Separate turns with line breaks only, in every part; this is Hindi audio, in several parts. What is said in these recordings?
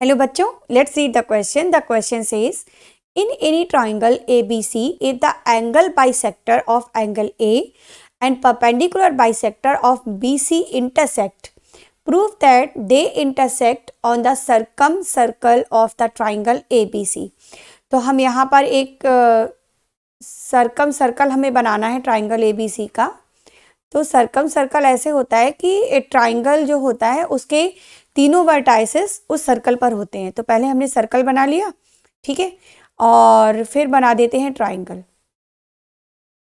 हेलो बच्चों, let's read the question. The question says in any triangle ABC if the angle bisector of angle A and perpendicular bisector of BC intersect, prove that they intersect on the circumcircle of the triangle ABC. तो हम यहाँ पर एक सर्कम सर्कल हमें बनाना है ट्राइंगल ABC का. तो सर्कम सर्कल ऐसे होता है कि ट्राइंगल जो होता है उसके तीनों वर्टाइसेस उस सर्कल पर होते हैं. तो पहले हमने सर्कल बना लिया, ठीक है, और फिर बना देते हैं ट्राइंगल.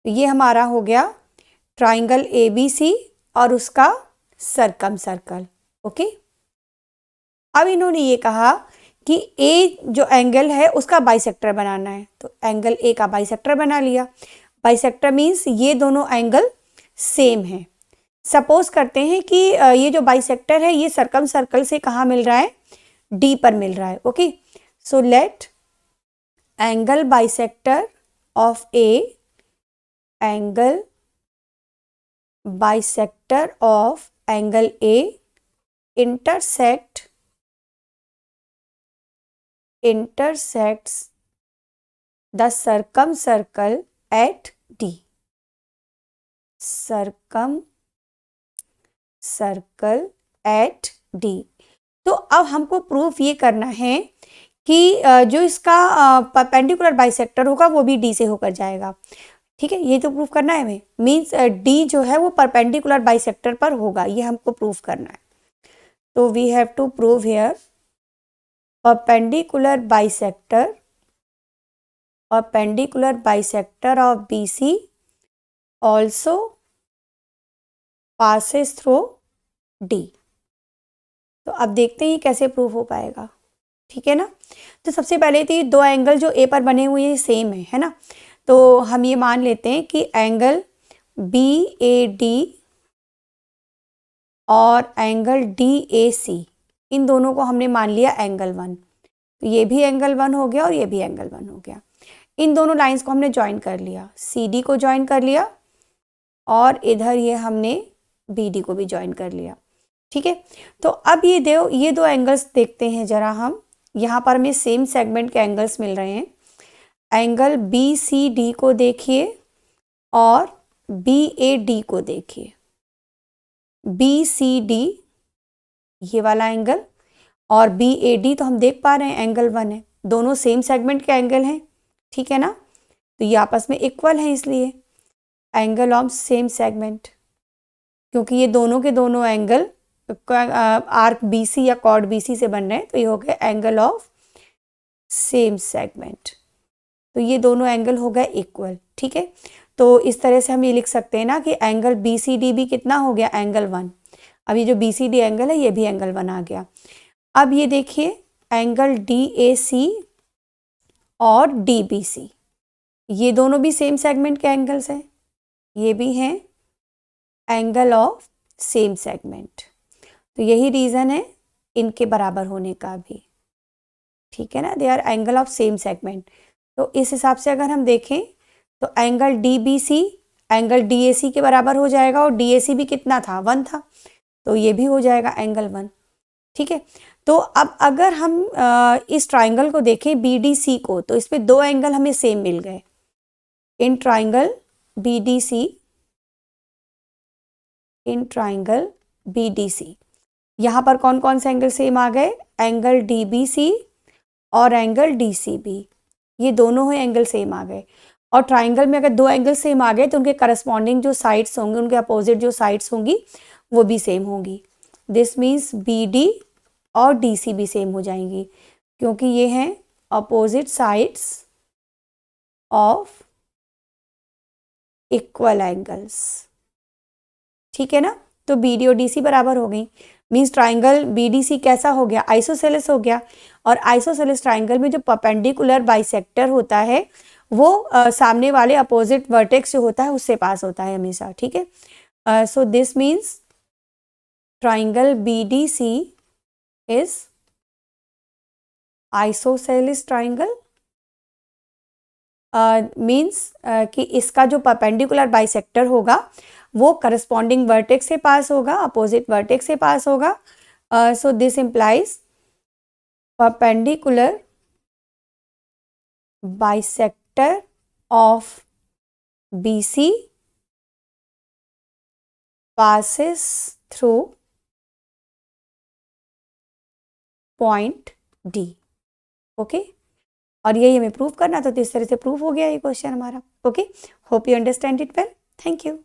ये हमारा हो गया ट्राइंगल ABC और उसका सर्कम सर्कल. ओके, अब इन्होंने ये कहा कि ए जो एंगल है उसका बाइसेक्टर बनाना है. तो एंगल ए का बाइसेक्टर बना लिया. बाइसेक्टर मीन्स ये दोनों एंगल सेम है. सपोज करते हैं कि ये जो बाइसेक्टर है ये सर्कम सर्कल से कहाँ मिल रहा है, डी पर मिल रहा है. Okay, so let angle bisector of A, angle bisector of angle A intersects the circumcircle at D. circumcircle at D. तो अब हमको प्रूफ ये करना है कि जो इसका परपेंडिकुलर बाइसेक्टर होगा वो भी डी से होकर जाएगा. ठीक है, ये तो प्रूफ करना है हमें. मीन्स डी जो है वो परपेंडिकुलर बाइसेक्टर पर होगा, ये हमको प्रूफ करना है. तो we have to prove here perpendicular bisector of BC also passes through D. तो अब देखते हैं कैसे प्रूफ हो पाएगा. ठीक है ना. तो सबसे पहले तो ये दो एंगल जो ए पर बने हुए हैं सेम है ना. तो हम ये मान लेते हैं कि एंगल BAD और एंगल DAC, इन दोनों को हमने मान लिया एंगल 1. तो ये भी एंगल 1 हो गया और ये भी एंगल 1 हो गया. इन दोनों लाइंस को हमने ज्वाइन कर लिया, CD को ज्वाइन कर लिया और इधर ये हमने BD को भी ज्वाइन कर लिया. ठीक है, तो अब ये दो एंगल्स देखते हैं जरा हम. यहाँ पर हमें सेम सेगमेंट के एंगल्स मिल रहे हैं. एंगल BCD को देखिए और BAD को देखिए. BCD ये वाला एंगल और BAD तो हम देख पा रहे हैं एंगल 1 है. दोनों सेम सेगमेंट के एंगल हैं. ठीक है ना. तो ये आपस में इक्वल हैं, इसलिए एंगल ऑफ सेम सेगमेंट, क्योंकि ये दोनों के दोनों एंगल आर्क BC या कॉर्ड BC से बन रहे हैं. तो ये हो गया एंगल ऑफ सेम सेगमेंट. तो ये दोनों एंगल हो गए इक्वल. ठीक है, तो इस तरह से हम ये लिख सकते हैं ना कि एंगल BCD भी कितना हो गया, एंगल 1. अब ये जो BCD एंगल है ये भी एंगल 1 आ गया. अब ये देखिए एंगल DAC और DBC, ये दोनों भी सेम सेगमेंट के एंगल्स हैं. ये भी हैं एंगल ऑफ सेम सेगमेंट. तो यही रीज़न है इनके बराबर होने का भी. ठीक है ना, they R angle of same segment. तो इस हिसाब से अगर हम देखें तो एंगल DBC एंगल DAC के बराबर हो जाएगा और DAC भी कितना था, 1 था. तो ये भी हो जाएगा एंगल 1. ठीक है, तो अब अगर हम इस ट्राइंगल को देखें BDC को, तो इसमें दो एंगल हमें सेम मिल गए. इन ट्राइंगल BDC यहाँ पर कौन कौन से एंगल सेम आ गए, एंगल DBC और एंगल DCB, ये दोनों ही एंगल सेम आ गए. और ट्राइंगल में अगर दो एंगल सेम आ गए तो उनके करस्पॉन्डिंग जो साइड्स होंगे, उनके अपोजिट जो साइड्स होंगी वो भी सेम होंगी. दिस मीन्स BD और DC भी सेम हो जाएंगी, क्योंकि ये हैं opposite sides of equal angles. ठीक है ना. तो BD और DC बराबर हो गई. मीन्स ट्राइंगल BDC कैसा हो गया, आइसोसेलेस हो गया. और आइसोसेलेस ट्राइंगल में जो परपेंडिकुलर बाइसेक्टर होता है वो सामने वाले अपोजिट वर्टेक्स जो होता है उससे पास होता है हमेशा. ठीक है, so this means triangle BDC is isosceles triangle. Means कि इसका जो परपेंडिकुलर बाइसेक्टर होगा वो करस्पॉन्डिंग वर्टेक्स से पास होगा, अपोजिट वर्टेक्स से पास होगा. So this implies perpendicular bisector of BC passes through point D। Okay, और यही हमें प्रूव करना था, तो इस तरह से प्रूव हो गया ये क्वेश्चन हमारा। Okay, hope you understand it well. Thank you.